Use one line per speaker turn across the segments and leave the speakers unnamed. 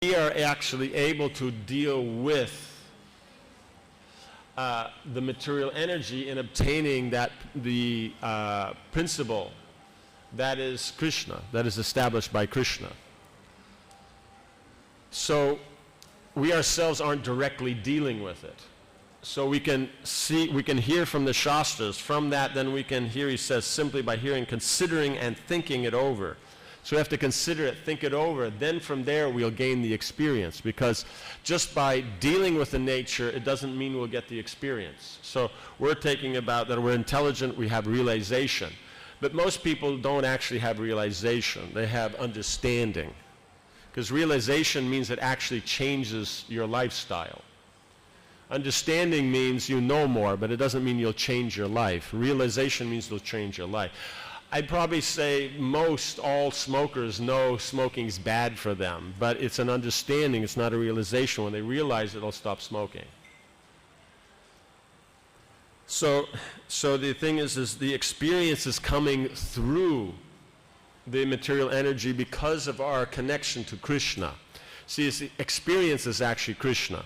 we are actually able to deal with the material energy in obtaining the principle that is Krishna, that is established by Krishna. So we ourselves aren't directly dealing with it. So we can hear from the Shastras. From that, then we can hear, he says, simply by hearing, considering and thinking it over. So we have to consider it, think it over. Then from there, we'll gain the experience. Because just by dealing with the nature, it doesn't mean we'll get the experience. So we're taking about that we're intelligent, we have realization. But most people don't actually have realization. They have understanding. Because realization means it actually changes your lifestyle. Understanding means you know more, but it doesn't mean you'll change your life. Realization means you'll change your life. I'd probably say all smokers know smoking's bad for them, but it's an understanding, it's not a realization. When they realize it, they'll stop smoking. So the thing is the experience is coming through the material energy because of our connection to Krishna. See, the experience is actually Krishna.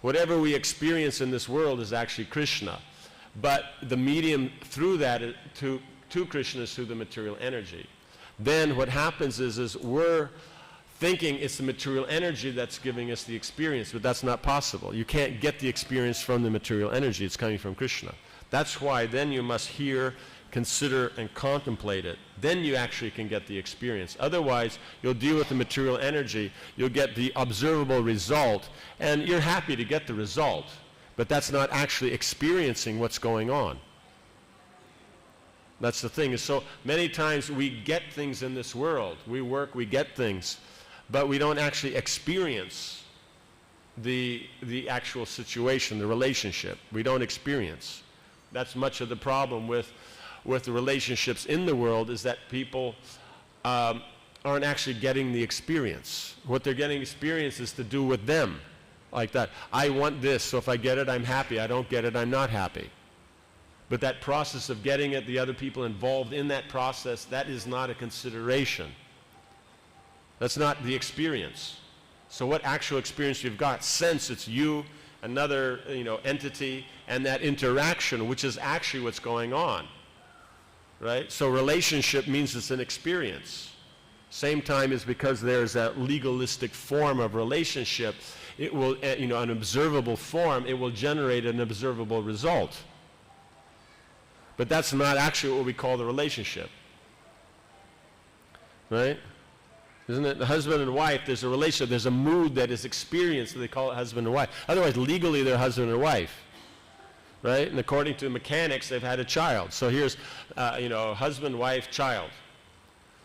Whatever we experience in this world is actually Krishna. But the medium through that to Krishna is through the material energy. Then what happens is we're thinking it's the material energy that's giving us the experience, but that's not possible. You can't get the experience from the material energy. It's coming from Krishna. That's why then you must hear, consider, and contemplate it. Then you actually can get the experience. Otherwise, you'll deal with the material energy, you'll get the observable result, and you're happy to get the result, but that's not actually experiencing what's going on. That's the thing. So many times we get things in this world. We work, we get things, but we don't actually experience the actual situation, the relationship. We don't experience. That's much of the problem with the relationships in the world, is that people aren't actually getting the experience. What they're getting experience is to do with them, like that. I want this, so if I get it, I'm happy. I don't get it, I'm not happy. But that process of getting it, the other people involved in that process, that is not a consideration. That's not the experience. So what actual experience you've got? Sense it's you, another entity, and that interaction, which is actually what's going on. Right? So relationship means it's an experience. Same time is because there's a legalistic form of relationship, it will, an observable form, it will generate an observable result. But that's not actually what we call the relationship. Right? Isn't it? The husband and wife, there's a relationship, there's a mood that is experienced, so they call it husband and wife. Otherwise, legally, they're husband and wife. Right? And according to mechanics, they've had a child. So here's, husband, wife, child.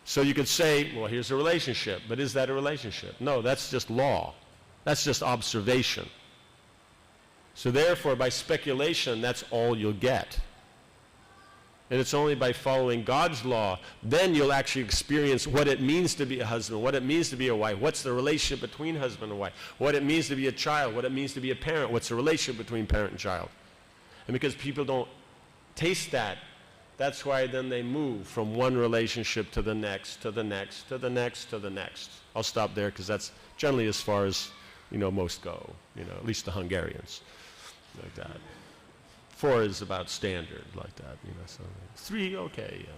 So you could say, well, here's a relationship. But is that a relationship? No, that's just law. That's just observation. So therefore, by speculation, that's all you'll get. And it's only by following God's law, then you'll actually experience what it means to be a husband, what it means to be a wife, what's the relationship between husband and wife, what it means to be a child, what it means to be a parent, what's the relationship between parent and child. And because people don't taste that, that's why then they move from one relationship to the next, to the next, to the next, to the next. I'll stop there because that's generally as far as, most go, at least the Hungarians, like that. 4 is about standard, like that, so 3, okay, yeah.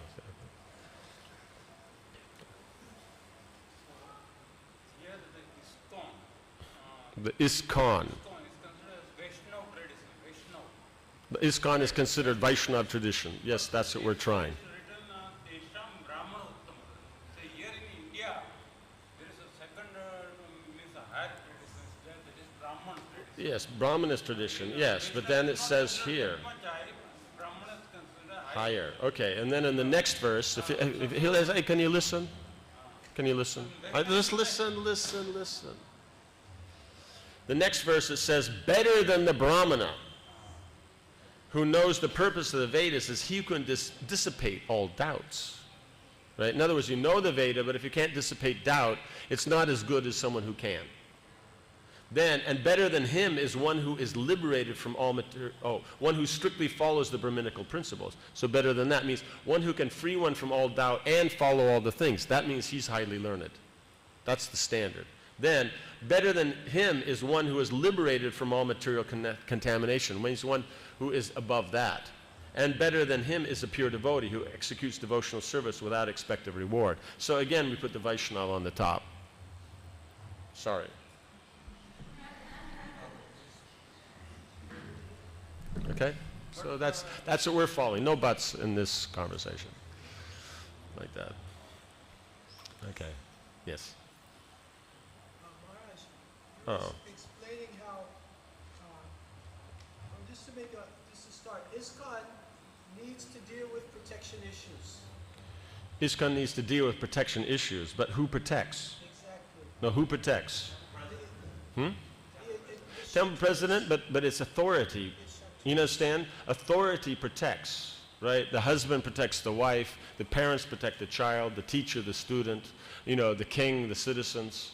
The ISKCON. The ISKCON is considered Vaishnava tradition. Yes, that's what we're trying. Yes, Brahmanist tradition, yes, but then it says here, higher. Okay, and then in the next verse, hey, can you listen? Can you listen? Just listen. The next verse, it says, better than the Brahmana, who knows the purpose of the Vedas, is he who can dissipate all doubts. Right? In other words, you know the Veda, but if you can't dissipate doubt, it's not as good as someone who can. Then, and better than him is one who is liberated from all one who strictly follows the Brahminical principles. So better than that means one who can free one from all doubt and follow all the things. That means he's highly learned. That's the standard. then better than him is one who is liberated from all material contamination, means one who is above that. And better than him is a pure devotee who executes devotional service without expected reward. So again, we put the Vaishnava on the top. Sorry. Okay? So that's what we're following. No buts in this conversation. Like that. Okay. Yes.
Maharaj, you were explaining how, just to start, ISKCON needs to deal with protection issues.
ISKCON needs to deal with protection issues, but who protects?
Exactly.
No, who protects? Temple president, but it's authority. You understand? Authority protects, right? The husband protects the wife, the parents protect the child, the teacher, the student, the king, the citizens,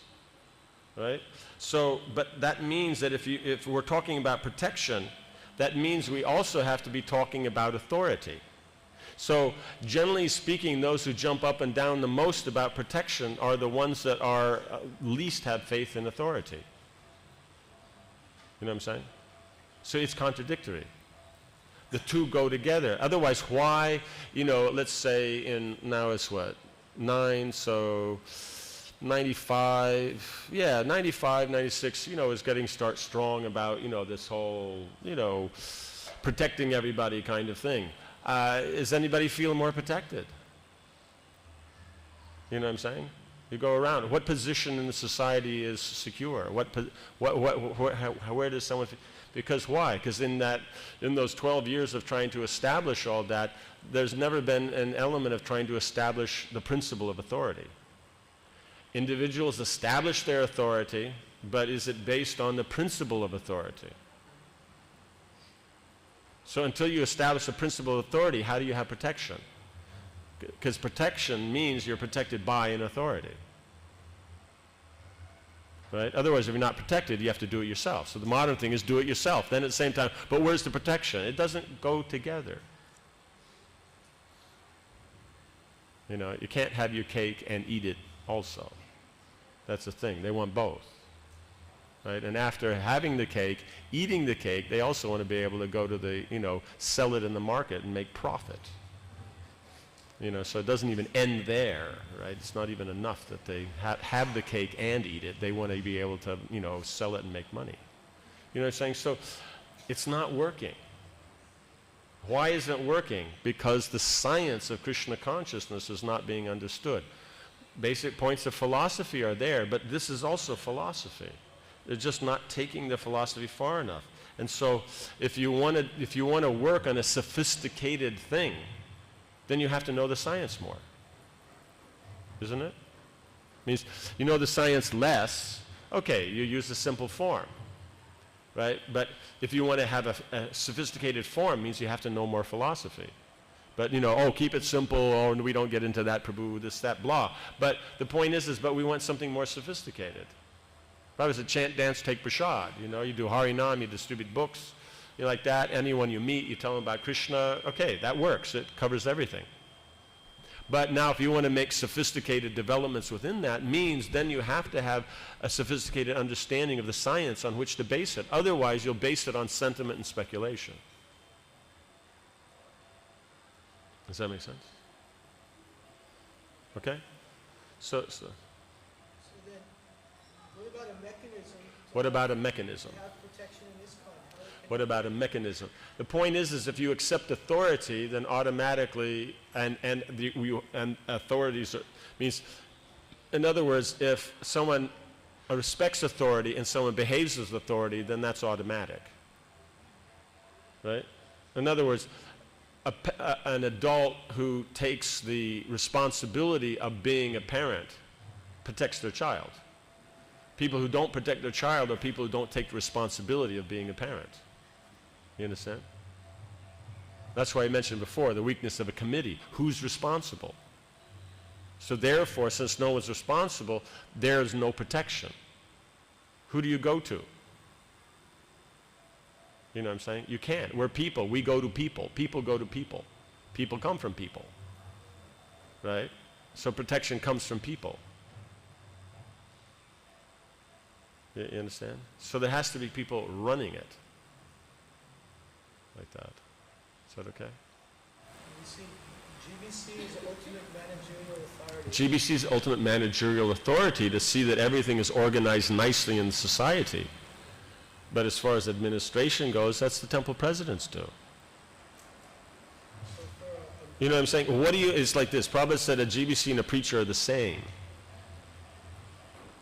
right? So, but that means that if we're talking about protection, that means we also have to be talking about authority. So, generally speaking, those who jump up and down the most about protection are the ones that are least have faith in authority. You know what I'm saying? So it's contradictory. The two go together. Otherwise, why, let's say now it's what? 9, so 95, 96, is getting strong about, this whole, protecting everybody kind of thing. Does anybody feel more protected? You know what I'm saying? You go around. What position in the society is secure? Where does someone feel? Because why? Because in those 12 years of trying to establish all that, there's never been an element of trying to establish the principle of authority. Individuals establish their authority, but is it based on the principle of authority? So until you establish the principle of authority, how do you have protection? Because protection means you're protected by an authority. Right? Otherwise, if you're not protected, you have to do it yourself. So the modern thing is do it yourself. Then at the same time, but where's the protection? It doesn't go together. You can't have your cake and eat it also. That's the thing. They want both. Right? And after having the cake, eating the cake, they also want to be able to go to sell it in the market and make profit. So it doesn't even end there, right? It's not even enough that they have the cake and eat it. They want to be able to, sell it and make money. You know what I'm saying? So it's not working. Why isn't it working? Because the science of Krishna consciousness is not being understood. Basic points of philosophy are there, but this is also philosophy. They're just not taking the philosophy far enough. And so if you want to work on a sophisticated thing, then you have to know the science more. Isn't it? Means you know the science less, okay, you use a simple form. Right? But if you want to have a sophisticated form, means you have to know more philosophy. But keep it simple, we don't get into that, Prabhu, this, that, blah. But the point is but we want something more sophisticated. Prabhu said, chant, dance, take prasad. You do Harinam, you distribute books. Like that, anyone you meet, you tell them about Krishna, okay, that works, it covers everything. But now if you want to make sophisticated developments within that, means then you have to have a sophisticated understanding of the science on which to base it. Otherwise, you'll base it on sentiment and speculation. Does that make sense? Okay? So then,
what about a mechanism?
What about a mechanism?
To have protection in this kind?
What about a mechanism? The point is if you accept authority, then automatically, and authorities means, in other words, if someone respects authority and someone behaves as authority, then that's automatic. Right? In other words, an adult who takes the responsibility of being a parent protects their child. People who don't protect their child are people who don't take the responsibility of being a parent. You understand? That's why I mentioned before the weakness of a committee. Who's responsible? So therefore, since no one's responsible, there's no protection. Who do you go to? You know what I'm saying? You can't. We're people. We go to people. People go to people. People come from people. Right? So protection comes from people. You understand? So there has to be people running it. Like that. Is that okay?
You see, GBC is ultimate managerial authority.
GBC's ultimate managerial authority to see that everything is organized nicely in society. But as far as administration goes, that's the temple presidents do. You know what I'm saying? It's like this. Prabhupada said a GBC and a preacher are the same.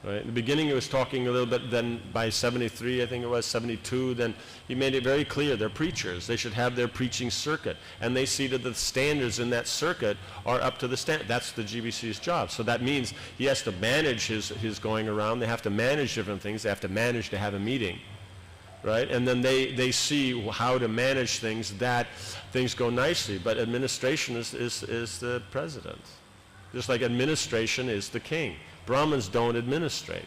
Right? In the beginning he was talking a little bit, then by 73, I think it was, 72, then he made it very clear they're preachers. They should have their preaching circuit. And they see that the standards in that circuit are up to the standard. That's the GBC's job. So that means he has to manage his going around. They have to manage different things. They have to manage to have a meeting. Right? And then they see how to manage things, that things go nicely. But administration is the president. Just like administration is the king. Brahmins don't administrate.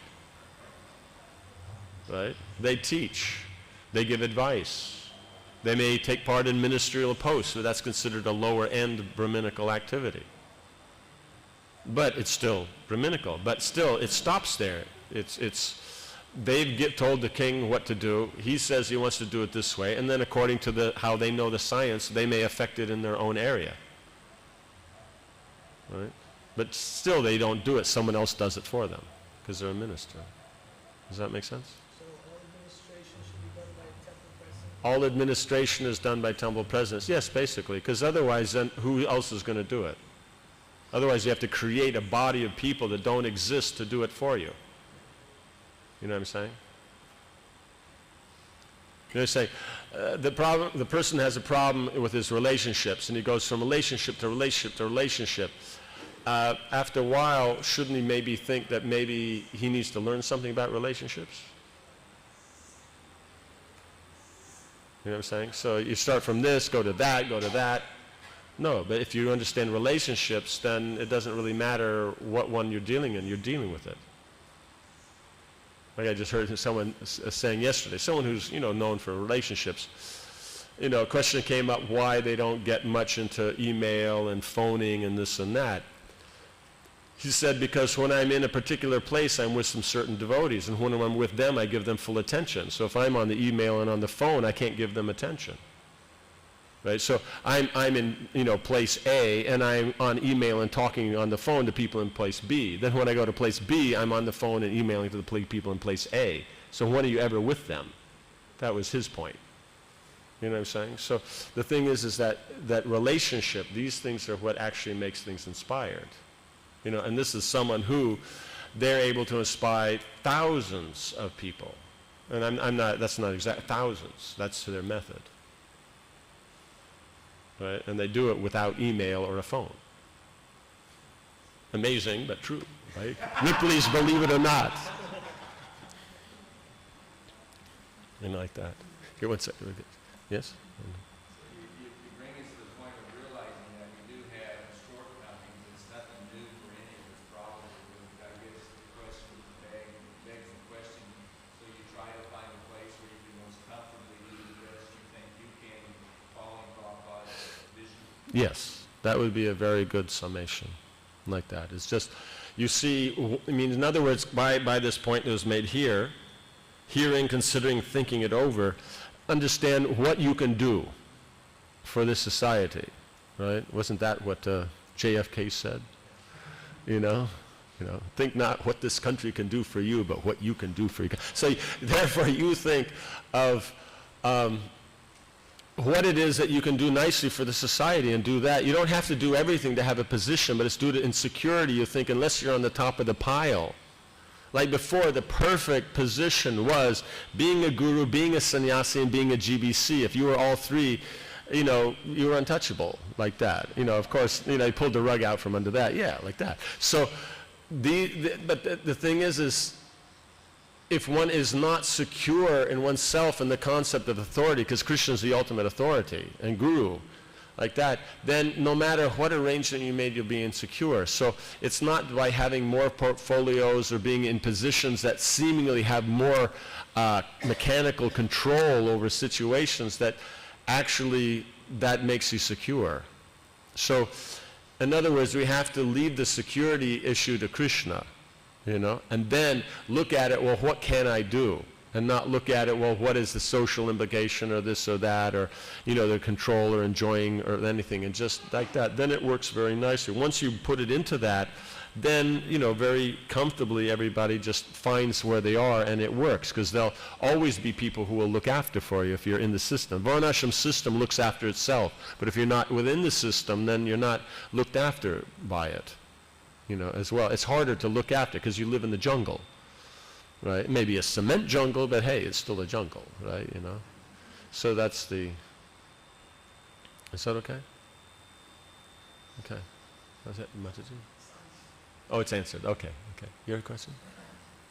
Right? They teach. They give advice. They may take part in ministerial posts, so that's considered a lower end Brahminical activity. But it's still Brahminical. But still, it stops there. They told the king what to do. He says he wants to do it this way, and then according to how they know the science, they may affect it in their own area. Right? But still, they don't do it. Someone else does it for them because they're a minister. Does that make sense?
So all administration should be done by temple president?
All administration is done by temple presidents. Yes, basically, because otherwise, then who else is going to do it? Otherwise, you have to create a body of people that don't exist to do it for you. You know what I'm saying? You know, say the person has a problem with his relationships, and he goes from relationship to relationship to relationship. After a while, shouldn't he maybe think that maybe he needs to learn something about relationships? You know what I'm saying? So you start from this, go to that, go to that. No, but if you understand relationships, then it doesn't really matter what one you're dealing in, you're dealing with it. Like I just heard someone saying yesterday, someone who's, known for relationships, a question came up why they don't get much into email and phoning and this and that. He said, because when I'm in a particular place, I'm with some certain devotees, and when I'm with them, I give them full attention. So if I'm on the email and on the phone, I can't give them attention. Right? So I'm in, place A, and I'm on email and talking on the phone to people in place B. Then when I go to place B, I'm on the phone and emailing to the people in place A. So when are you ever with them? That was his point. You know what I'm saying? So the thing is that relationship, these things are what actually makes things inspired. And this is someone who they're able to inspire thousands of people. And that's not exact, thousands. That's their method. Right? And they do it without email or a phone. Amazing, but true, right? Please believe it or not. And like that. Here, one second. Yes?
You bring us to the point of realizing that we do have shortcomings. It's nothing new for any of us, probably. I guess the question begs the question, so you try to find a place where you can most comfortably do the best you think you can, following Prabhupada's vision.
Yes, that would be a very good summation. Like that. It's just, you see, in other words, by this point that was made here, hearing, considering, thinking it over, understand what you can do for this society, right? Wasn't that what JFK said? Think not what this country can do for you, but what you can do for you. So therefore you think of what it is that you can do nicely for the society and do that. You don't have to do everything to have a position, but it's due to insecurity. You think unless you're on the top of the pile. Like before, the perfect position was being a guru, being a sannyasi, and being a GBC. If you were all three, you were untouchable like that. Of course, you pulled the rug out from under that. Yeah, like that. So, but the thing is if one is not secure in oneself and the concept of authority, because Krishna is the ultimate authority and guru, like that, then no matter what arrangement you made, you'll be insecure. So it's not by having more portfolios or being in positions that seemingly have more mechanical control over situations that actually that makes you secure. So in other words, we have to leave the security issue to Krishna. you know, and then look at it, well, what can I do? And not look at it, well, what is the social implication or this or that, or, you know, the control or enjoying or anything, and just like that. Then it works very nicely. Once you put it into that, then, you know, very comfortably everybody just finds where they are, and it works, because there'll always be people who will look after for you if you're in the system. Varnashram system looks after itself, but if you're not within the system, then you're not looked after by it, you know, as well. It's harder to look after because you live in the jungle. Right? Maybe a cement jungle, but hey, it's still a jungle, right? You know. So that's the. Is that okay? Okay. Was that Mataji? Oh, it's answered. Okay. Okay. Your question?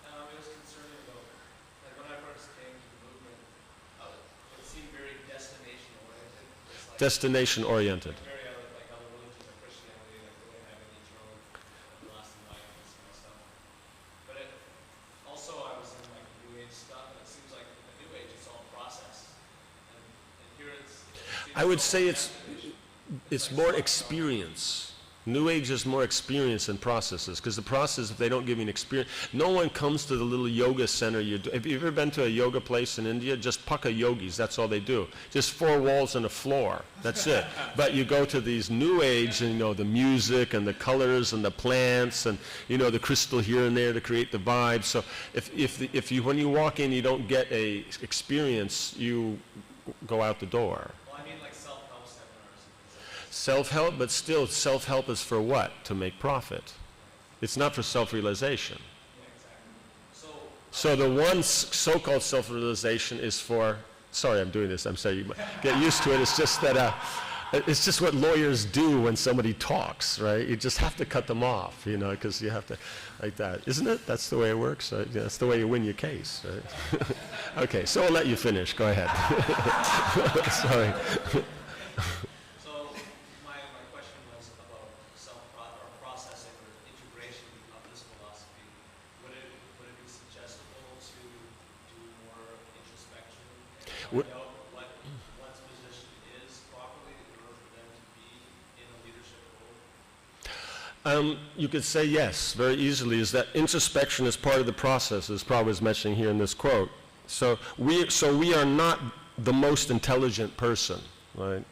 It was concerning about, like when I first came to the movement, it seemed very destination oriented. Like
Destination oriented.
very like other religions, like Christianity, like they don't have any eternal lasting life and this kind of stuff. But also I was in like New Age stuff, and it seems like in the New Age it's all process. And here
I would say it's more experience. New Age is more experience than processes, because the process, if they don't give you an experience, no one comes to the little yoga center. Have you ever been to a yoga place in India? Just pukka yogis, that's all they do. Just 4 walls and a floor, that's it. But you go to these New Age, and you know, the music and the colors and the plants and, you know, the crystal here and there to create the vibe. So if you, when you walk in, you don't get a experience, you go out the door. Self-help, but still, self-help is for what? To make profit. It's not for self-realization. So the one so-called self-realization is for, sorry I'm doing this, I'm sorry, you get used to it. It's just that, it's just what lawyers do when somebody talks, right? You just have to cut them off, you know, because you have to, like that. Isn't it? That's the way it works, right? Yeah, that's the way you win your case, right? Okay, so I'll let you finish. Go ahead. Sorry.
What one's position is properly in order for them to be in a leadership role?
You could say yes, very easily, is that introspection is part of the process, as Prabhupada is mentioning here in this quote. So we are not the most intelligent person, right?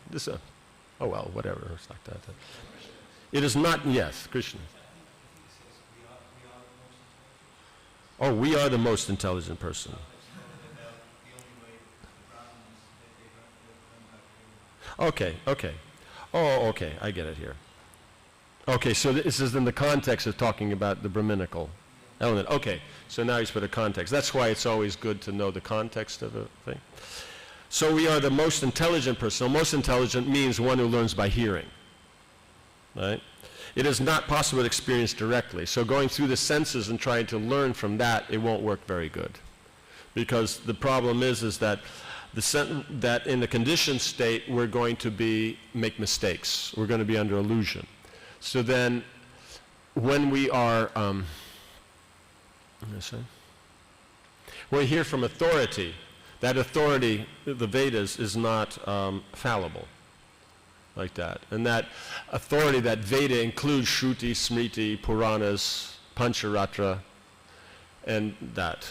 Oh well, whatever, it's like that. It is not, yes, Krishna. Oh, we are the most intelligent person. Okay. Oh, okay, I get it here. Okay, so this is in the context of talking about the Brahminical element. Okay, so now he's put a context. That's why it's always good to know the context of a thing. So we are the most intelligent person. Most intelligent means one who learns by hearing, right? It is not possible to experience directly. So going through the senses and trying to learn from that, it won't work very good. Because the problem is that that in the conditioned state, we're going to make mistakes. We're going to be under illusion. So then, when we are, we hear from authority, that authority, the Vedas, is not fallible, like that. And that authority, that Veda, includes Shruti, Smriti, Puranas, Pancharatra, and that.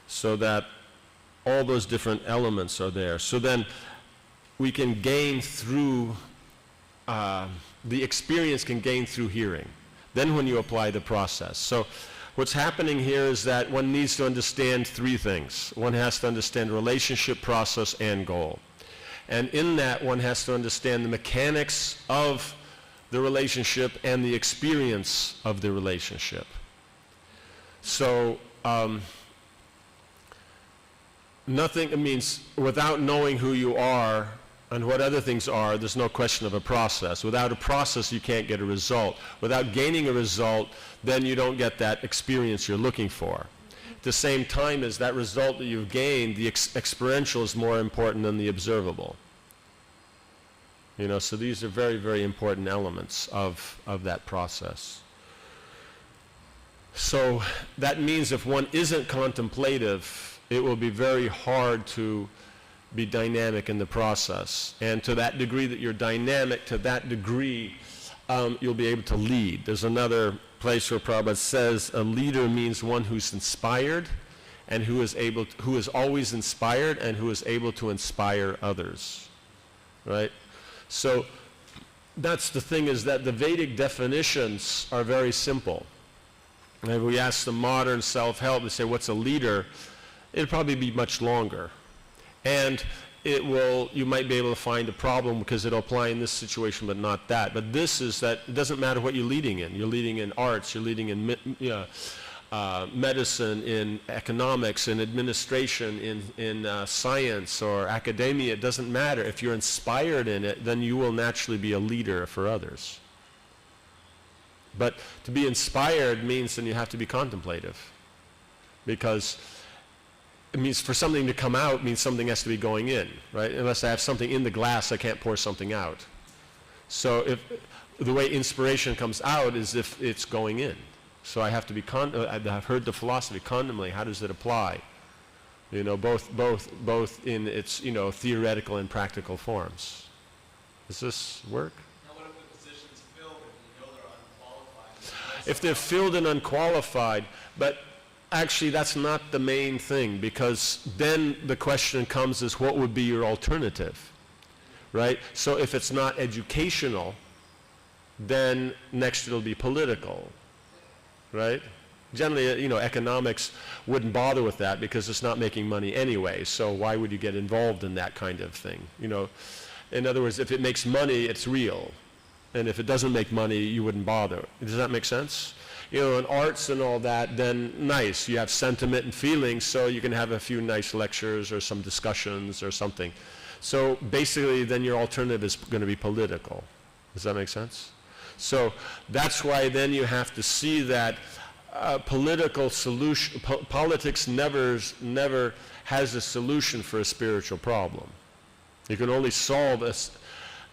So that all those different elements are there. So then we can gain through, the experience can gain through hearing. Then when you apply the process. So what's happening here is that one needs to understand 3 things. One has to understand relationship, process, and goal. And in that, one has to understand the mechanics of the relationship and the experience of the relationship. So, nothing, it means without knowing who you are and what other things are, there's no question of a process. Without a process, you can't get a result. Without gaining a result, then you don't get that experience you're looking for. At the same time as that result that you've gained, the experiential is more important than the observable. You know, so these are very, very important elements of that process. So that means if one isn't contemplative, it will be very hard to be dynamic in the process. And to that degree that you're dynamic, to that degree you'll be able to lead. There's another place where Prabhupada says a leader means one who's inspired and who is always inspired and who is able to inspire others, right? So that's the thing, is that the Vedic definitions are very simple. And if we ask the modern self-help to say, what's a leader? It'll probably be much longer. And you might be able to find a problem because it'll apply in this situation but not that. But this is that it doesn't matter what you're leading in. You're leading in arts, you're leading in medicine, in economics, in administration, in science or academia. It doesn't matter. If you're inspired in it, then you will naturally be a leader for others. But to be inspired means then you have to be contemplative, because it means for something to come out means something has to be going in, right? Unless I have something in the glass, I can't pour something out. So if the way inspiration comes out is if it's going in. So I have to be, I've heard the philosophy, contemplate, how does it apply? You know, both in its, you know, theoretical and practical forms. Does this work?
Now what if the position's filled and you know they're unqualified?
If they're filled and unqualified, but actually that's not the main thing, because then the question comes is what would be your alternative, right? So if it's not educational, then next it'll be political, right? Generally, you know, economics wouldn't bother with that because it's not making money anyway, so why would you get involved in that kind of thing? You know, in other words, if it makes money, it's real. And if it doesn't make money, you wouldn't bother. Does that make sense? You know, in arts and all that, then nice. You have sentiment and feelings, so you can have a few nice lectures or some discussions or something. So basically, then your alternative is going to be political. Does that make sense? So that's why then you have to see that political solution, politics never has a solution for a spiritual problem. You can only solve a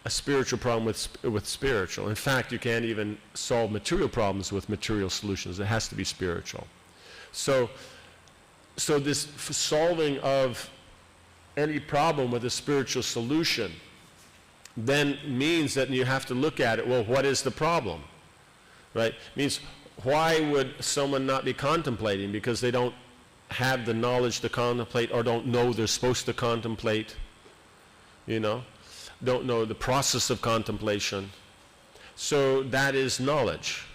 spiritual problem with spiritual. In fact, you can't even solve material problems with material solutions. It has to be spiritual. So this solving of any problem with a spiritual solution then means that you have to look at it, well, what is the problem? Right? Means why would someone not be contemplating? Because they don't have the knowledge to contemplate, or don't know they're supposed to contemplate, you know? Don't know the process of contemplation. So that is knowledge.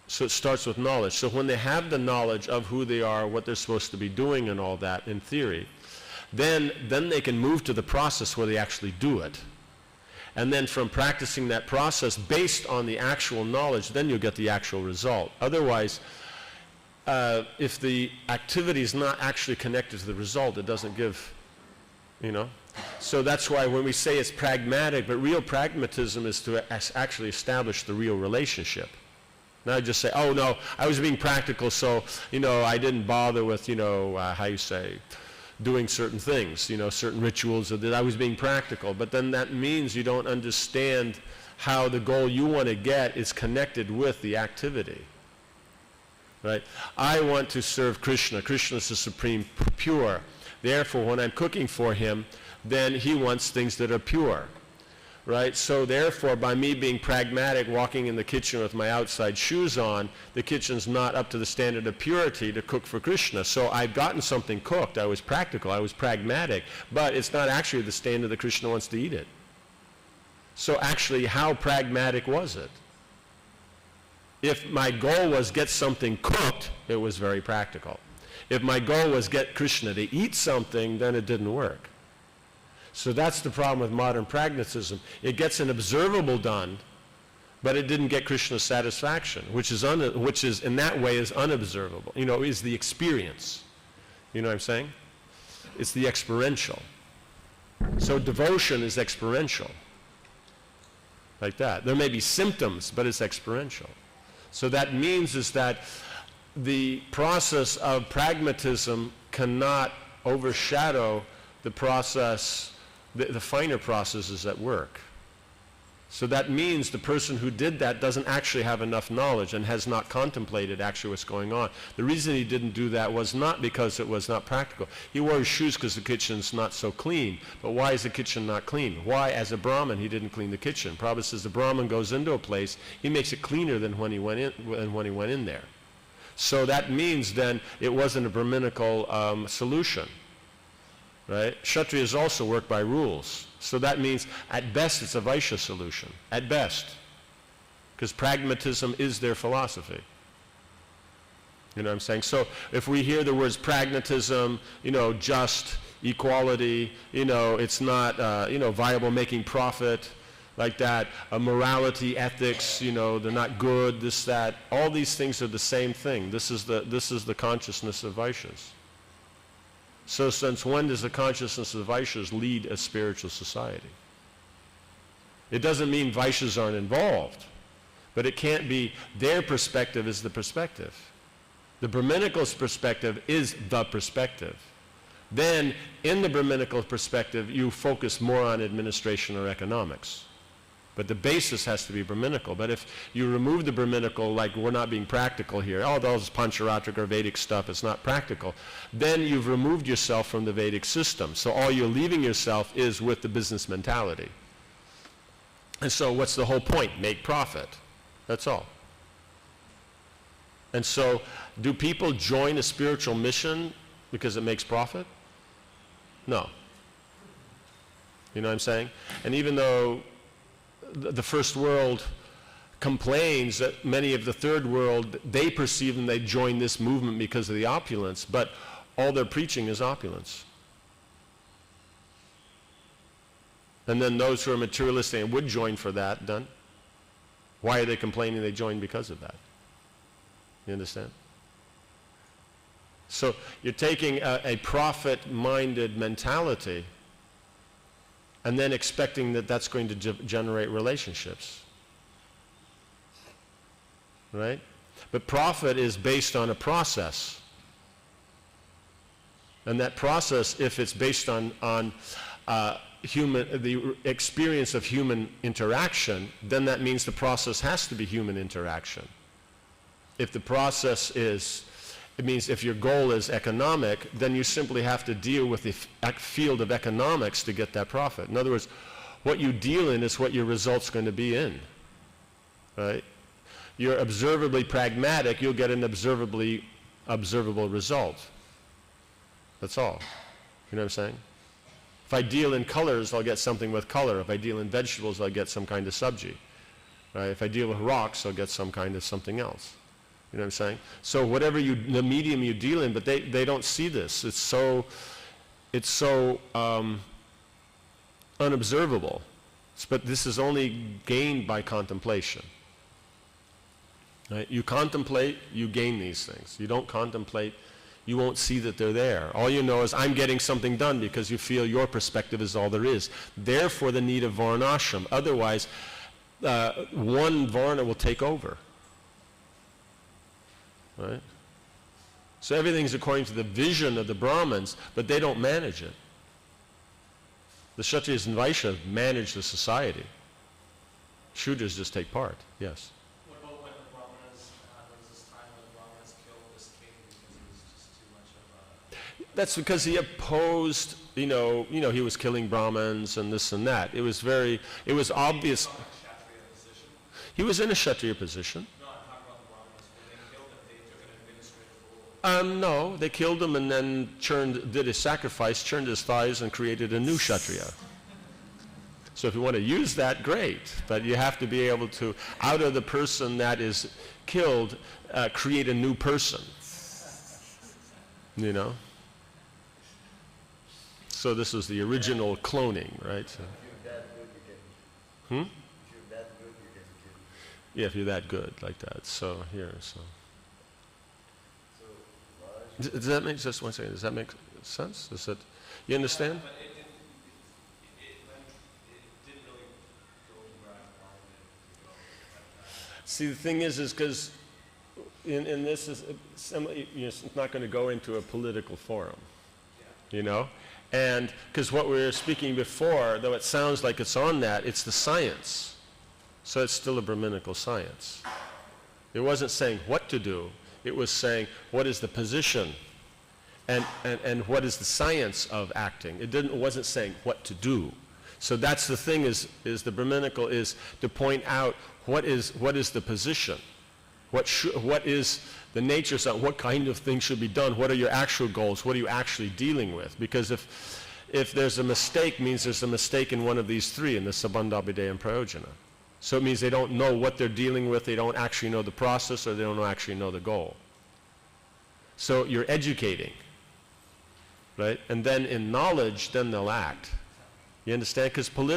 So it starts with knowledge. So when they have the knowledge of who they are, what they're supposed to be doing and all that in theory, then they can move to the process where they actually do it. And then from practicing that process based on the actual knowledge, then you'll get the actual result. Otherwise, if the activity is not actually connected to the result, it doesn't give, you know. So that's why when we say it's pragmatic, but real pragmatism is to actually establish the real relationship. Not just say, oh no, I was being practical, so, you know, I didn't bother with, you know, how you say, doing certain things, you know, certain rituals, or that I was being practical. But then that means you don't understand how the goal you want to get is connected with the activity. Right? I want to serve Krishna. Krishna is the supreme pure. Therefore, when I'm cooking for him, then he wants things that are pure. Right? So therefore, by me being pragmatic, walking in the kitchen with my outside shoes on, the kitchen's not up to the standard of purity to cook for Krishna. So I've gotten something cooked. I was practical. I was pragmatic. But it's not actually the standard that Krishna wants to eat it. So actually, how pragmatic was it? If my goal was get something cooked, it was very practical. If my goal was get Krishna to eat something, then it didn't work. So that's the problem with modern pragmatism. It gets an observable done, but it didn't get Krishna's satisfaction, which is in that way is unobservable. You know, is the experience. You know what I'm saying? It's the experiential. So devotion is experiential. Like that. There may be symptoms, but it's experiential. So that means is that the process of pragmatism cannot overshadow the process, the finer processes at work. So that means the person who did that doesn't actually have enough knowledge and has not contemplated actually what's going on. The reason he didn't do that was not because it was not practical. He wore his shoes because the kitchen's not so clean. But why is the kitchen not clean? Why, as a Brahmin, he didn't clean the kitchen? Prabhupada says the Brahmin goes into a place, he makes it cleaner than when he went in there. So that means then it wasn't a Brahminical solution. Right? Kshatriyas also work by rules. So that means, at best, it's a Vaishya solution. At best. Because pragmatism is their philosophy. You know what I'm saying? So if we hear the words pragmatism, just, equality, it's not, viable, making profit, like that, morality, ethics, they're not good, this, that. All these things are the same thing. This is the consciousness of Vaishyas. So since when does the consciousness of Vaishyas lead a spiritual society? It doesn't mean Vaishyas aren't involved, but it can't be their perspective is the perspective. The Brahminical's perspective is the perspective. Then, in the Brahminical perspective, you focus more on administration or economics. But the basis has to be Brahminical. But if you remove the Brahminical, like we're not being practical here, those Pancharatric or Vedic stuff, it's not practical, then you've removed yourself from the Vedic system. So all you're leaving yourself is with the business mentality. And so what's the whole point? Make profit. That's all. And so do people join a spiritual mission because it makes profit? No. You know what I'm saying? And even though the first world complains that many of the third world, they perceive and they join this movement because of the opulence, but all they're preaching is opulence. And then those who are materialistic and would join for that, then why are they complaining they joined because of that? You understand? So you're taking a profit-minded mentality and then expecting that that's going to generate relationships. Right? But profit is based on a process. And that process, if it's based on the experience of human interaction, then that means the process has to be human interaction. If the process is, it means if your goal is economic, then you simply have to deal with the field of economics to get that profit. In other words, what you deal in is what your result's going to be in. Right? You're observably pragmatic, you'll get an observable result. That's all. You know what I'm saying? If I deal in colors, I'll get something with color. If I deal in vegetables, I'll get some kind of sabji. Right? If I deal with rocks, I'll get some kind of something else. You know what I'm saying? So whatever the medium you deal in, but they don't see this. It's so unobservable. But this is only gained by contemplation. Right? You contemplate, you gain these things. You don't contemplate, you won't see that they're there. All you know is I'm getting something done because you feel your perspective is all there is. Therefore the need of varnashram. Otherwise, one varna will take over. Right? So everything's according to the vision of the Brahmins, but they don't manage it. The Kshatriyas and Vaishyas manage the society. Shudras just take part. Yes.
What about when the Brahmanas, there was this time when the Brahmanas killed this king because he was just too much of a...
That's because he opposed, he was killing Brahmins and this and that. It was obvious.
Kshatriya position?
He was in a Kshatriya position.
No, I'm talking about the Brahmanas. When they killed him, they took an administrative rule.
No, they killed him and then did a sacrifice, churned his thighs and created a new Kshatriya. So if you want to use that, great. But you have to be able to, out of the person that is killed, create a new person. You know? So this is the original cloning, right? So,
If you're that good, you can kill.
yeah, if you're that good, like that. So here, so. Does that make, just one second, does that make sense? Does that, you understand?
But it didn't really go to where I wanted it to go.
See, the thing is because in this is, it's not going to go into a political forum, you know? And because what we were speaking before, though it sounds like it's on that, it's the science. So it's still a Brahminical science. It wasn't saying what to do. It was saying what is the position and what is the science of acting. It wasn't saying what to do. So that's the thing is the Brahminical is to point out what is the position. What is the nature of what kind of things should be done? What are your actual goals? What are you actually dealing with? Because if there's a mistake, means there's a mistake in one of these three, in the Sabandha, Abhidheya, and Prayojana. So it means they don't know what they're dealing with, they don't actually know the process, or they don't actually know the goal. So you're educating, right? And then in knowledge, then they'll act. You understand? Because by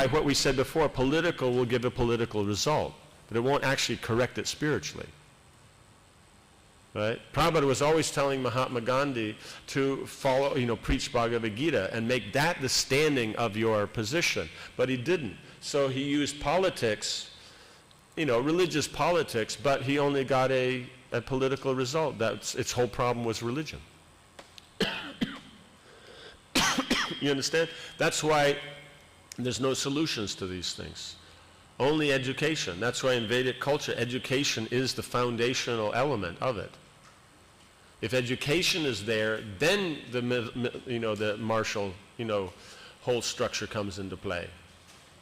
what we said before, political will give a political result, but it won't actually correct it spiritually. Right? Prabhupada was always telling Mahatma Gandhi to follow, preach Bhagavad Gita and make that the standing of your position. But he didn't. So he used politics, religious politics, but he only got a political result. Its whole problem was religion. You understand? That's why there's no solutions to these things. Only education. That's why in Vedic culture, education is the foundational element of it. If education is there, then the martial, whole structure comes into play.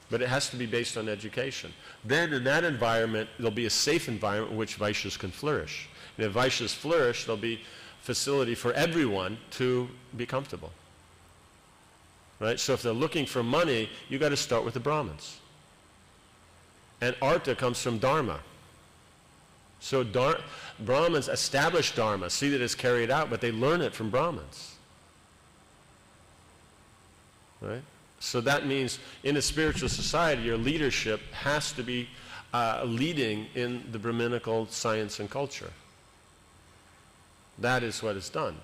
But it has to be based on education. Then in that environment, there'll be a safe environment in which Vaishyas can flourish. And if Vaishyas flourish, there'll be facility for everyone to be comfortable. Right? So if they're looking for money, you got to start with the Brahmins. And Artha comes from Dharma. So Brahmins establish Dharma, see that it's carried out, but they learn it from Brahmins. Right? So that means in a spiritual society, your leadership has to be leading in the Brahminical science and culture. That is what is done.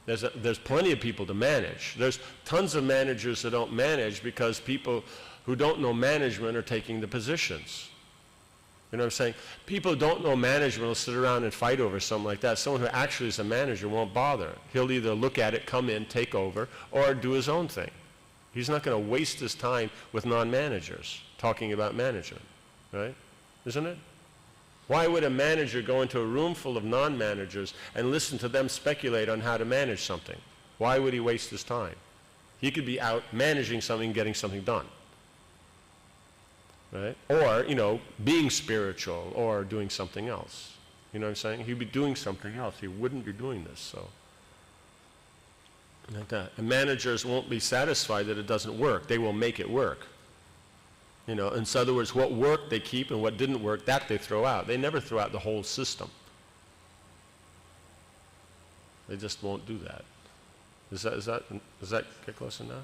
There's plenty of people to manage. There's tons of managers that don't manage because people who don't know management are taking the positions. You know what I'm saying? People who don't know management will sit around and fight over something like that. Someone who actually is a manager won't bother. He'll either look at it, come in, take over, or do his own thing. He's not going to waste his time with non-managers talking about management, right? Isn't it? Why would a manager go into a room full of non-managers and listen to them speculate on how to manage something? Why would he waste his time? He could be out managing something, getting something done. Right? Or, being spiritual or doing something else. You know what I'm saying? He'd be doing something else. He wouldn't be doing this, so. Like that. And managers won't be satisfied that it doesn't work. They will make it work. In other words, what worked they keep and what didn't work, that they throw out. They never throw out the whole system. They just won't do that. Does that get close enough?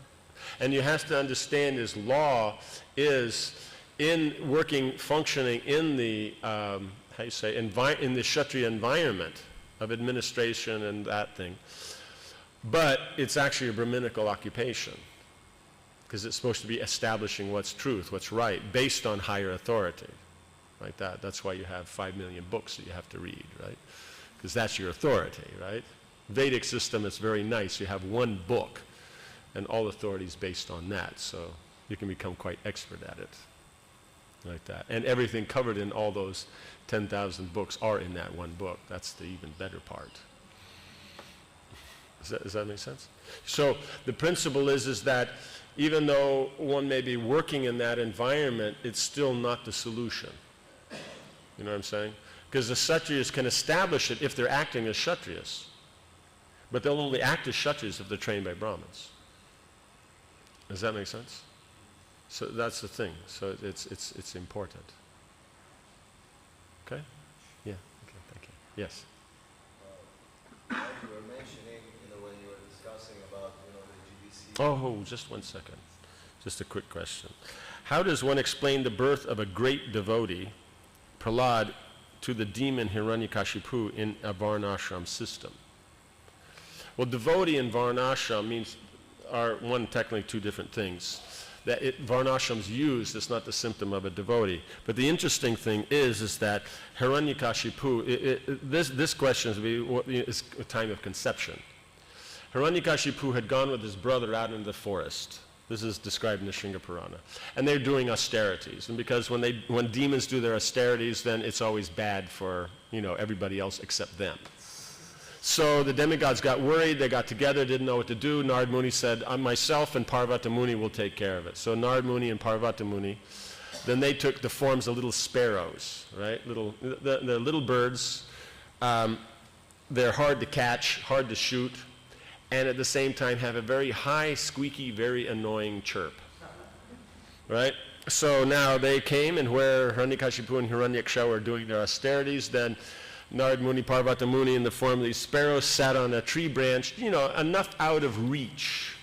And you have to understand is law is functioning in the, in the Kshatriya environment of administration and that thing. But it's actually a Brahminical occupation because it's supposed to be establishing what's truth, what's right, based on higher authority, like that. That's why you have 5 million books that you have to read, right? Because that's your authority, right? Vedic system is very nice. You have one book, and all authority is based on that, so you can become quite expert at it, like that. And everything covered in all those 10,000 books are in that one book. That's the even better part. Does that make sense? So the principle is that even though one may be working in that environment, it's still not the solution. You know what I'm saying? Because the Kshatriyas can establish it if they're acting as Kshatriyas. But they'll only act as Kshatriyas if they're trained by Brahmins. Does that make sense? So that's the thing. So it's important. Okay? Yeah. Okay, thank you. Yes?
Like you were mentioning, when you were discussing about, the GBC.
Oh, just one second. Just a quick question. How does one explain the birth of a great devotee, Prahlad, to the demon Hiranyakashipu in a Varnashram system? Well, devotee and Varnashram are technically two different things. That Varnashram's used is not the symptom of a devotee. But the interesting thing is that Hiranyakashipu, this question is a time of conception. Hiranyakashipu had gone with his brother out into the forest, This is described in the Shringa Purana. And they're doing austerities. And because when demons do their austerities, then it's always bad for, everybody else except them. So the demigods got worried. They got together, didn't know what to do. Narad Muni said, myself and Parvata Muni will take care of it. So Narad Muni and Parvata Muni, then they took the forms of little sparrows, right? They're little birds. They're hard to catch, hard to shoot, and at the same time have a very high, squeaky, very annoying chirp, right? So now they came, and where Hiranyakashipu and Hiranyaksha were doing their austerities, then Narad Muni, Parvata Muni, in the form of these sparrows, sat on a tree branch, enough out of reach,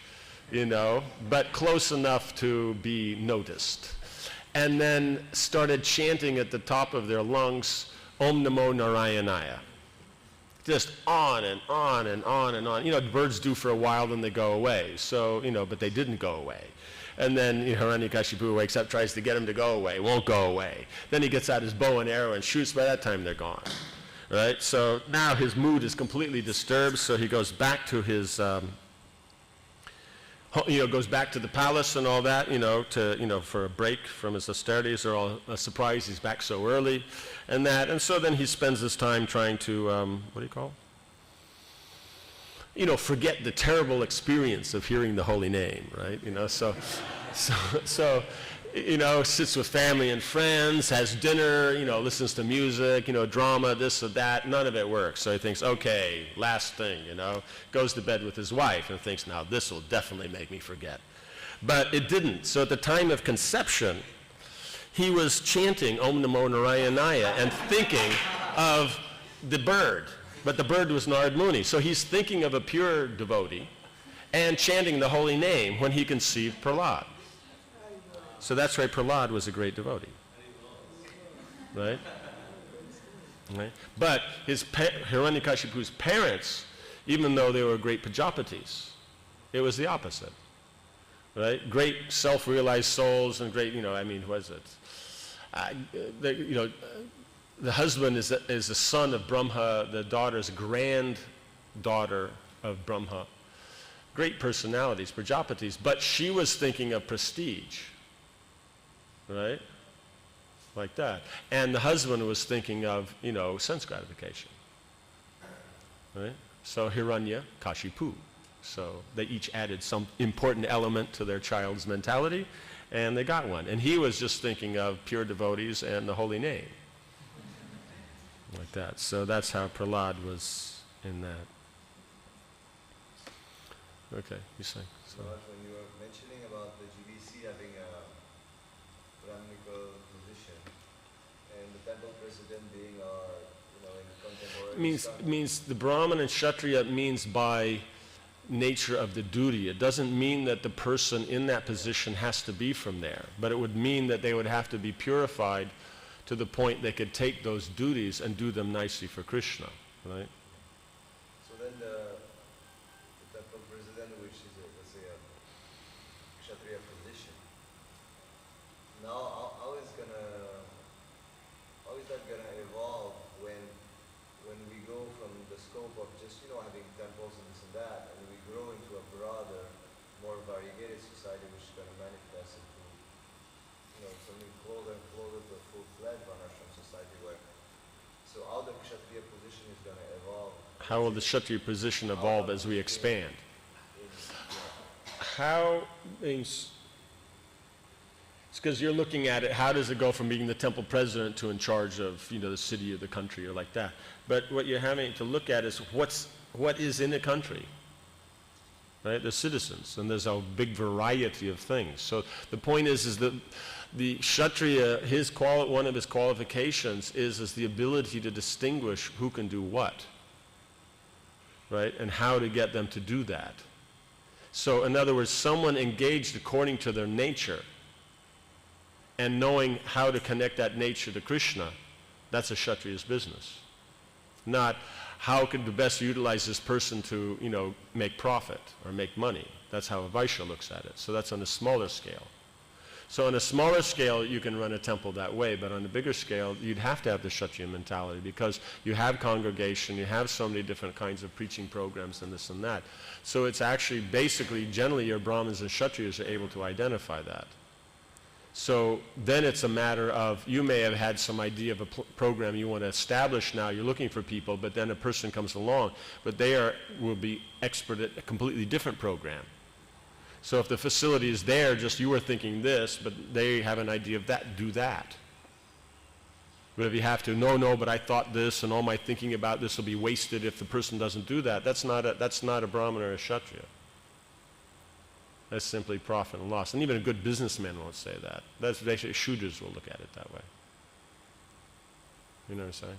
but close enough to be noticed. And then started chanting at the top of their lungs, Om Namo Narayanaya. Just on and on and on and on. Birds do for a while, then they go away. So, but they didn't go away. And then Hiranyakashipu wakes up, tries to get him to go away, won't go away. Then he gets out his bow and arrow and shoots. By that time, they're gone. Right? So now his mood is completely disturbed, so he goes back to his, goes back to the palace and all that, for a break from his austerities. They're all surprised he's back so early and that. And so then he spends his time trying to, forget the terrible experience of hearing the holy name, right? Sits with family and friends, has dinner, listens to music, drama, this or that. None of it works. So he thinks, okay, last thing, goes to bed with his wife and thinks, now this will definitely make me forget. But it didn't. So at the time of conception, he was chanting Om Namo Narayanaya and thinking of the bird. But the bird was Narad Muni. So he's thinking of a pure devotee and chanting the holy name when he conceived Prahlad. So that's why Prahlad was a great devotee, right? But Hiranyakashipu's parents, even though they were great Prajapatis, it was the opposite, right? Great self-realized souls and great, was it? The husband is the son of Brahma, the daughter is granddaughter of Brahma. Great personalities, Prajapatis, but she was thinking of prestige. Right? Like that. And the husband was thinking of, sense gratification. Right? So Hiranyakashipu. So they each added some important element to their child's mentality, and they got one. And he was just thinking of pure devotees and the holy name. Like that. So that's how Prahlad was in that. Okay, you say. So.
When you were mentioning about the GBC having a Brahminical position, and the temple president being our, in contemporary
means the Brahman and Kshatriya means by nature of the duty. It doesn't mean that the person in that position has to be from there, but it would mean that they would have to be purified to the point they could take those duties and do them nicely for Krishna, right?
So then the temple president, which is let's say a Kshatriya position, now how is that gonna evolve when we go from the scope of just having temples and this and that, and we grow into a broader, more variegated society, which is gonna manifest into something closer and closer to a full-fledged Varnashram society, so how the Kshatriya position is gonna evolve?
How will the Kshatriya position evolve as we expand? How means. It's because you're looking at it, how does it go from being the temple president to in charge of, the city or the country or like that? But what you're having to look at is what is in a country, right? The citizens, and there's a big variety of things. So the point is that the Kshatriya, one of his qualifications is the ability to distinguish who can do what, right? And how to get them to do that. So in other words, someone engaged according to their nature and knowing how to connect that nature to Krishna, that's a Kshatriya's business. Not how could the best utilize this person to, make profit or make money. That's how a Vaishya looks at it. So that's on a smaller scale. So on a smaller scale, you can run a temple that way, but on a bigger scale, you'd have to have the Kshatriya mentality because you have congregation, you have so many different kinds of preaching programs and this and that. So it's actually basically, generally your Brahmins and Kshatriyas are able to identify that. So then it's a matter of, you may have had some idea of a program you want to establish now, you're looking for people, but then a person comes along, but will be expert at a completely different program. So if the facility is there, just you were thinking this, but they have an idea of that, do that. But if you have to, no, but I thought this, and all my thinking about this will be wasted if the person doesn't do that, that's not a Brahmana or a Kshatriya. That's simply profit and loss. And even a good businessman won't say that. That's basically, Shudras will look at it that way. You know what I'm saying?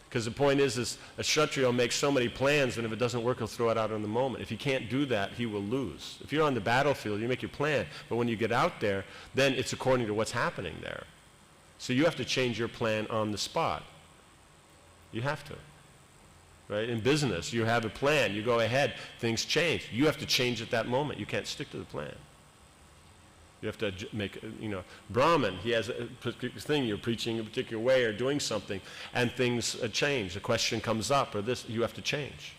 Because the point is a Kshatriya will make so many plans, and if it doesn't work, he'll throw it out in the moment. If he can't do that, he will lose. If you're on the battlefield, you make your plan, but when you get out there, then it's according to what's happening there. So you have to change your plan on the spot. You have to. Right? In business, you have a plan, you go ahead, things change. You have to change at that moment. You can't stick to the plan. You have to make, Brahman, he has a particular thing, you're preaching a particular way or doing something, and things change. A question comes up, or this, you have to change.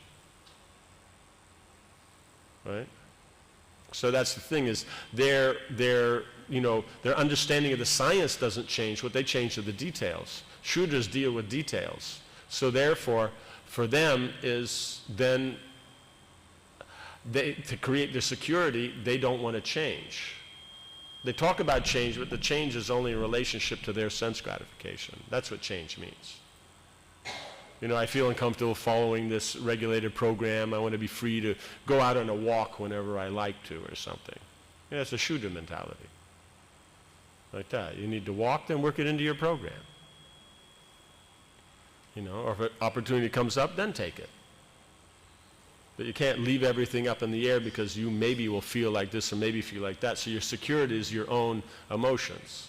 Right? So that's the thing, is their understanding of the science doesn't change. What they change are the details. Shudras deal with details. So therefore, for them is then, to create their security, they don't want to change. They talk about change, but the change is only in relationship to their sense gratification. That's what change means. I feel uncomfortable following this regulated program. I want to be free to go out on a walk whenever I like to or something. It's a Shudra mentality. Like that. You need to walk, then work it into your program. Or if an opportunity comes up, then take it. But you can't leave everything up in the air because you maybe will feel like this or maybe feel like that. So your security is your own emotions.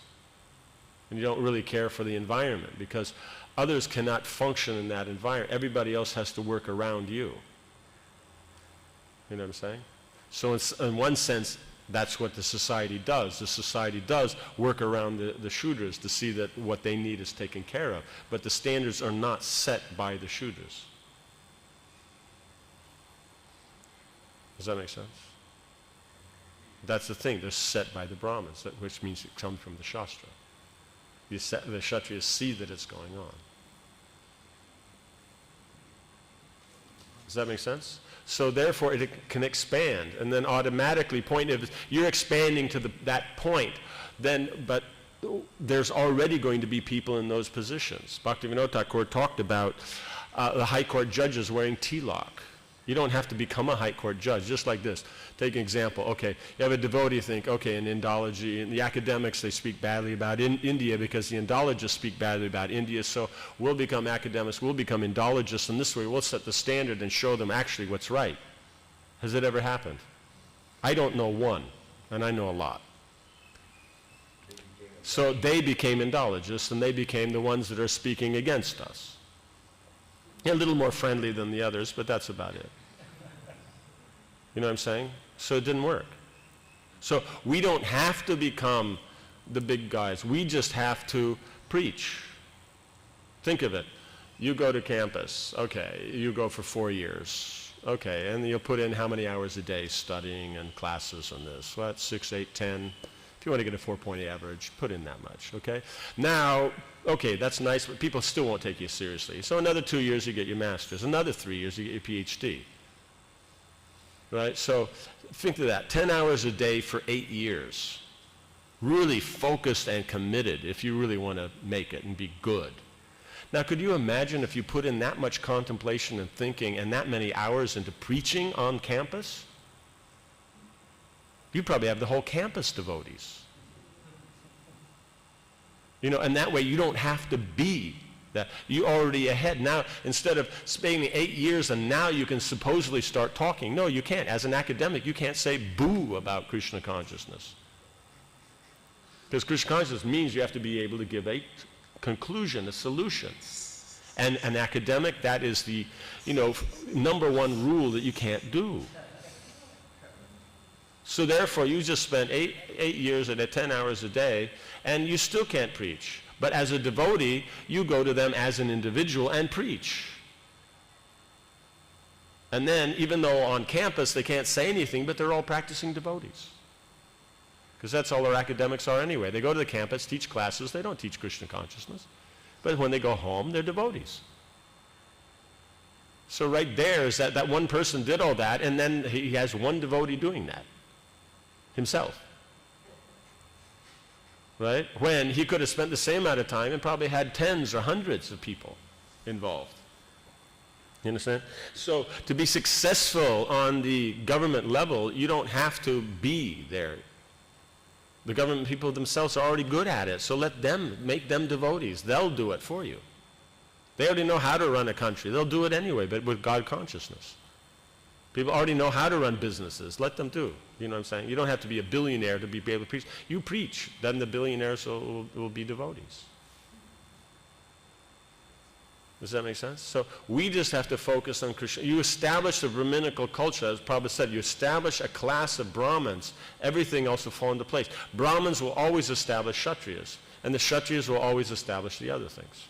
And you don't really care for the environment because others cannot function in that environment. Everybody else has to work around you. You know what I'm saying? So in one sense, that's what the society does. The society does work around the Shudras to see that what they need is taken care of. But the standards are not set by the Shudras. Does that make sense? That's the thing. They're set by the Brahmins, which means it comes from the Shastra. The Kshatriyas see that it's going on. Does that make sense? So therefore it can expand, and then automatically you're expanding to that point, but there's already going to be people in those positions. Bhaktivinoda Thakur talked about the high court judges wearing tilak. You don't have to become a high court judge, just like this. Take an example. Okay, you have a devotee think, okay, in Indology, in the academics, they speak badly about India because the Indologists speak badly about India, so we'll become academics, we'll become Indologists, and this way we'll set the standard and show them actually what's right. Has it ever happened? I don't know one, and I know a lot. So they became Indologists, and they became the ones that are speaking against us. A little more friendly than the others, but that's about it. You know what I'm saying? So it didn't work. So we don't have to become the big guys. We just have to preach. Think of it. You go to campus. Okay, you go for 4 years. Okay, and you'll put in how many hours a day studying and classes and this. What, 6, 8, 10? If you want to get a 4-point average, put in that much, okay? Now, okay, that's nice, but people still won't take you seriously. So another 2 years, you get your master's. Another 3 years, you get your PhD. Right? So think of that. 10 hours a day for 8 years. Really focused and committed if you really want to make it and be good. Now, could you imagine if you put in that much contemplation and thinking and that many hours into preaching on campus? You probably have the whole campus devotees. And that way you don't have to be that. You're already ahead. Now, instead of spending 8 years and now you can supposedly start talking. No, you can't. As an academic, you can't say boo about Krishna consciousness. Because Krishna consciousness means you have to be able to give a conclusion, a solution. And an academic, that is the, number one rule that you can't do. So therefore, you just spend eight years at 10 hours a day, and you still can't preach. But as a devotee, you go to them as an individual and preach. And then, even though on campus they can't say anything, but they're all practicing devotees. Because that's all our academics are anyway. They go to the campus, teach classes, they don't teach Krishna consciousness. But when they go home, they're devotees. So right there is that one person did all that, and then he has one devotee doing that himself. Right? When he could have spent the same amount of time and probably had tens or hundreds of people involved. You understand? So to be successful on the government level, you don't have to be there. The government people themselves are already good at it, so let them, make them devotees. They'll do it for you. They already know how to run a country. They'll do it anyway, but with God consciousness. People already know how to run businesses. Let them do. You know what I'm saying? You don't have to be a billionaire to be able to preach. You preach, then the billionaires will be devotees. Does that make sense? So we just have to focus on Krishna. You establish the Brahminical culture, as Prabhupada said, you establish a class of Brahmins, everything else will fall into place. Brahmins will always establish Kshatriyas, and the Kshatriyas will always establish the other things.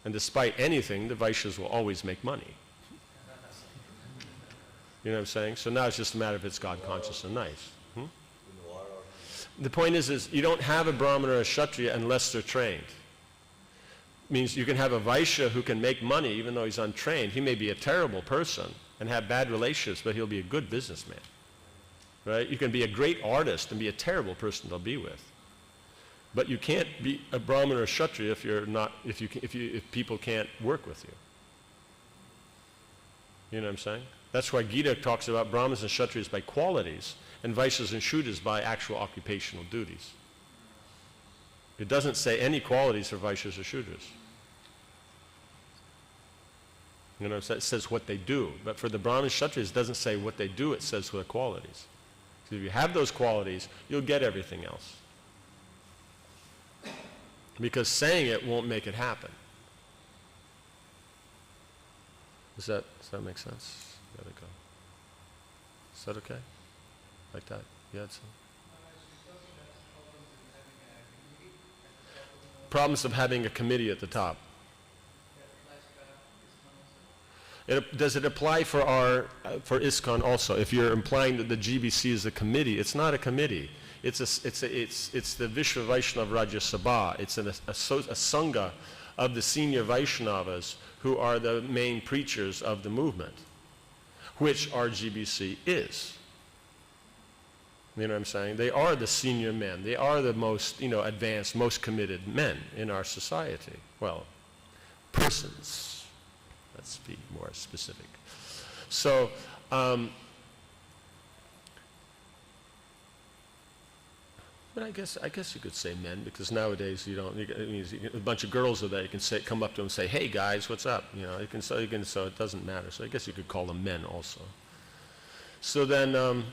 And despite anything, the Vaishyas will always make money. You know what I'm saying? So now it's just a matter of it's God conscious and nice. The point is you don't have a Brahmin or a Kshatriya unless they're trained. Means you can have a Vaishya who can make money even though he's untrained. He may be a terrible person and have bad relationships, but he'll be a good businessman. Right? You can be a great artist and be a terrible person to be with. But you can't be a Brahmin or a Kshatriya if you're not, if people can't work with you. You know what I'm saying? That's why Gita talks about Brahmins and Kshatriyas by qualities and Vaishyas and Shudras by actual occupational duties. It doesn't say any qualities for Vaishyas or Shudras. You know, it says what they do. But for the Brahmins and Kshatriyas, it doesn't say what they do, it says their qualities. So if you have those qualities, you'll get everything else. Because saying it won't make it happen. Does that make sense? Gotta go. Is that okay? Like that? You had some? Problems of having a committee at the top. Does it apply for for ISKCON also? If you're implying that the GBC is a committee, it's not a committee. It's the Vishwa Vaishnava Rajya Sabha. It's a sangha of the senior Vaishnavas who are the main preachers of the movement, which our GBC is. You know what I'm saying? They are the senior men. They are the most, advanced, most committed men in our society. Well, persons. Let's be more specific. So, but I guess you could say men, because nowadays a bunch of girls are there. You can come up to them and say, "Hey guys, what's up?" So it doesn't matter. So I guess you could call them men also. So then.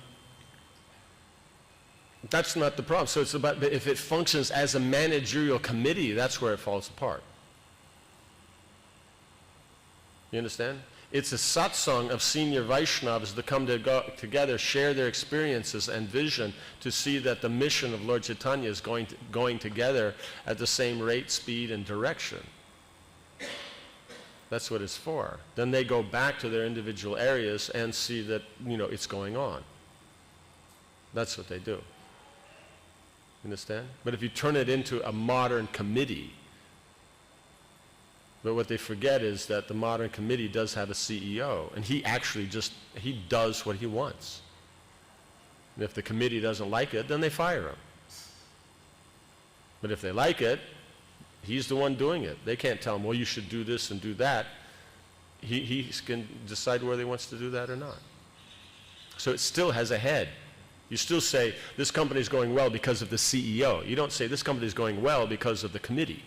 That's not the problem. So it's about if it functions as a managerial committee, that's where it falls apart. You understand? It's a satsang of senior Vaishnavas that come together, share their experiences and vision to see that the mission of Lord Chaitanya is going together at the same rate, speed, and direction. That's what it's for. Then they go back to their individual areas and see that, it's going on. That's what they do. Understand? But if you turn it into a modern committee, but what they forget is that the modern committee does have a CEO, and he actually he does what he wants. And if the committee doesn't like it, then they fire him. But if they like it, he's the one doing it. They can't tell him, well, you should do this and do that. He can decide whether he wants to do that or not. So it still has a head. You still say, this company is going well because of the CEO. You don't say, this company is going well because of the committee.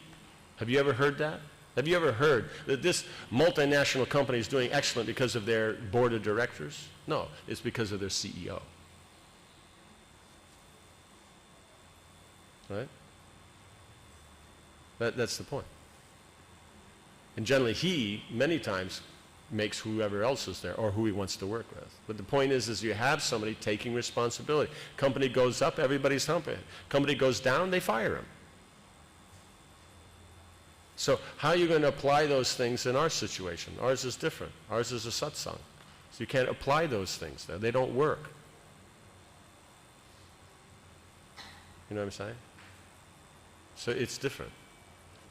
Have you ever heard that? Have you ever heard that this multinational company is doing excellent because of their board of directors? No, it's because of their CEO. Right? That's the point. And generally many times, makes whoever else is there or who he wants to work with. But the point is you have somebody taking responsibility. Company goes up, everybody's humping. Company goes down, they fire him. So how are you going to apply those things in our situation? Ours is different. Ours is a satsang. So you can't apply those things there. They don't work. You know what I'm saying? So it's different.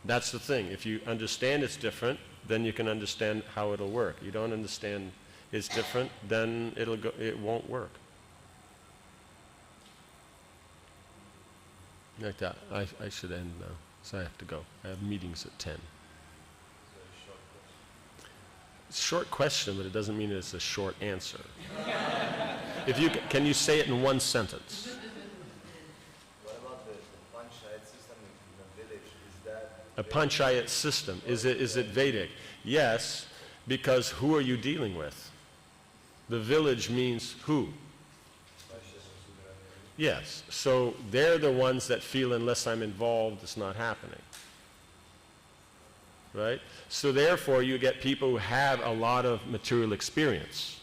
That's the thing. If you understand it's different, then you can understand how it'll work. You don't understand it's different, then it won't work. Like that. I should end now, so I have to go. I have meetings at 10. It's a short question, but it doesn't mean it's a short answer. Can you say it in one sentence?
What about the panchayat system in a village? Is that
A panchayat system, is it Vedic? Yes, because who are you dealing with? The village means who? Yes, so they're the ones that feel unless I'm involved, it's not happening. Right? So therefore you get people who have a lot of material experience,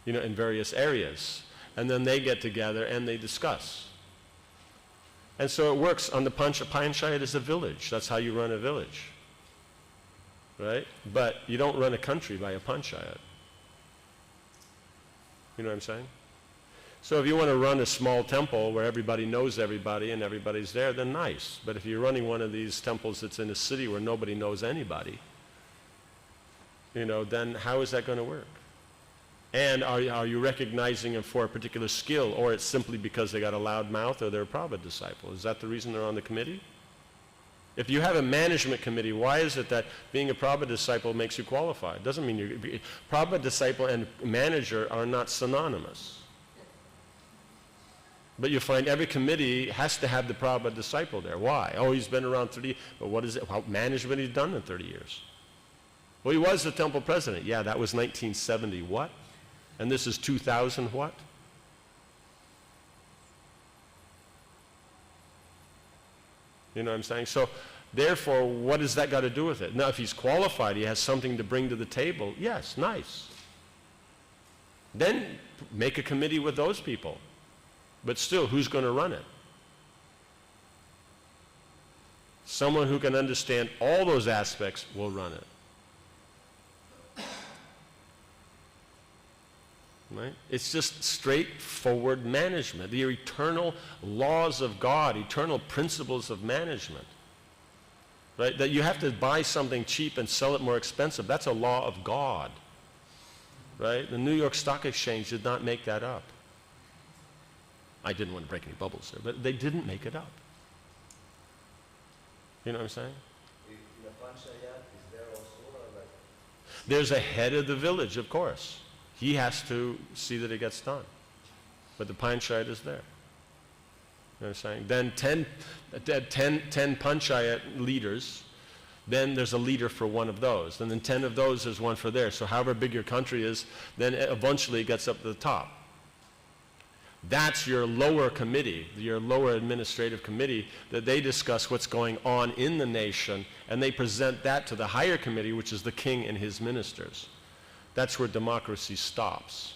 in various areas. And then they get together and they discuss. And so it works on the panchayat is a village. That's how you run a village. Right? But you don't run a country by a panchayat. You know what I'm saying? So if you want to run a small temple where everybody knows everybody and everybody's there, then nice. But if you're running one of these temples that's in a city where nobody knows anybody, then how is that going to work? And are you recognizing them for a particular skill, or it's simply because they got a loud mouth or they're a Prabhupada disciple? Is that the reason they're on the committee? If you have a management committee, why is it that being a Prabhupada disciple makes you qualified? It doesn't mean you're... Prabhupada disciple and manager are not synonymous. But you find every committee has to have the Prabhupada disciple there. Why? Oh, he's been around 30, but what is it? What management he's done in 30 years? Well, he was the temple president. Yeah, that was 1970 what? And this is 2000 what? You know what I'm saying? So, therefore, what has that got to do with it? Now, if he's qualified, he has something to bring to the table. Yes, nice. Then make a committee with those people. But still, who's going to run it? Someone who can understand all those aspects will run it. Right? It's just straightforward management. The eternal laws of God, eternal principles of management. Right? That you have to buy something cheap and sell it more expensive. That's a law of God. Right? The New York Stock Exchange did not make that up. I didn't want to break any bubbles there, but they didn't make it up. You know what I'm saying?
in the panchayat, is there also like...
There's a head of the village, of course. He has to see that it gets done. But the panchayat is there. You know what I'm saying? Then 10 panchayat leaders, then there's a leader for one of those. And then 10 of those, there's one for there. So however big your country is, then eventually it gets up to the top. That's your lower committee, your lower administrative committee, that they discuss what's going on in the nation, and they present that to the higher committee, which is the king and his ministers. That's where democracy stops.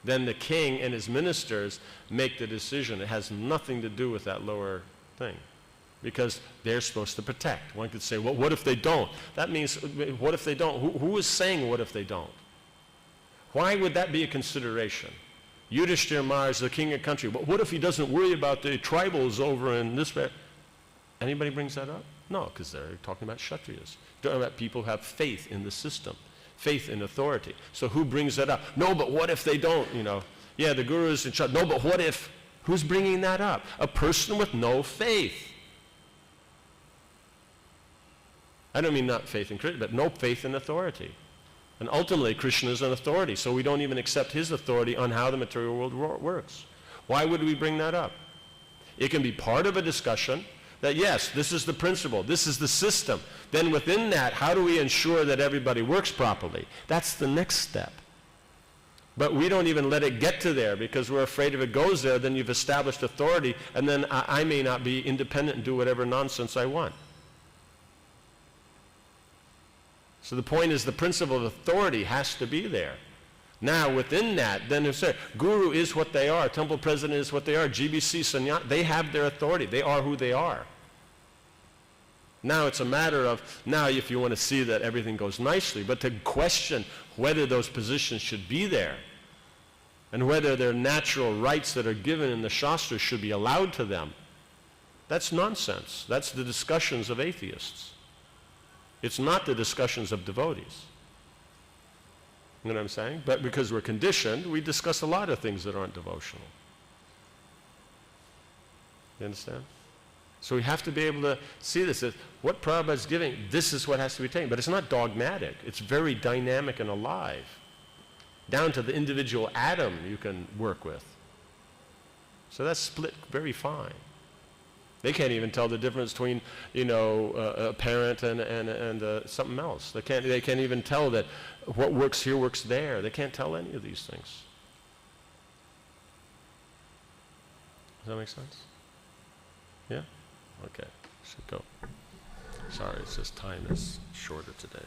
Then the king and his ministers make the decision. It has nothing to do with that lower thing, because they're supposed to protect. One could say, well, what if they don't? That means, what if they don't? Who is saying what if they don't? Why would that be a consideration? Yudhishthira Maharaj is the king of the country. But what if he doesn't worry about the tribals over in this way? Anybody brings that up? No, because they're talking about Kshatriyas. They're talking about people who have faith in the system, faith in authority. So who brings that up? No, but what if they don't, Yeah, the guru is in charge. No, but what if? Who's bringing that up? A person with no faith. I don't mean not faith in Krishna, but no faith in authority. And ultimately, Krishna is an authority, so we don't even accept his authority on how the material world works. Why would we bring that up? It can be part of a discussion that, yes, this is the principle, this is the system. Then within that, how do we ensure that everybody works properly? That's the next step. But we don't even let it get to there because we're afraid if it goes there, then you've established authority, and then I may not be independent and do whatever nonsense I want. So the point is the principle of authority has to be there. Now within that, then it's there. Guru is what they are. Temple president is what they are. GBC, sannyas, they have their authority. They are who they are. Now it's a matter of, now if you want to see that everything goes nicely, but to question whether those positions should be there and whether their natural rights that are given in the Shastras should be allowed to them, that's nonsense. That's the discussions of atheists. It's not the discussions of devotees. You know what I'm saying? But because we're conditioned, we discuss a lot of things that aren't devotional. You understand? So we have to be able to see this. That what Prabhupada's giving, this is what has to be taken. But it's not dogmatic. It's very dynamic and alive. Down to the individual atom you can work with. So that's split very fine. They can't even tell the difference between, a parent and something else. They can't even tell that what works here works there. They can't tell any of these things. Does that make sense? Yeah? Okay. Should go. Sorry, it's just time is shorter today.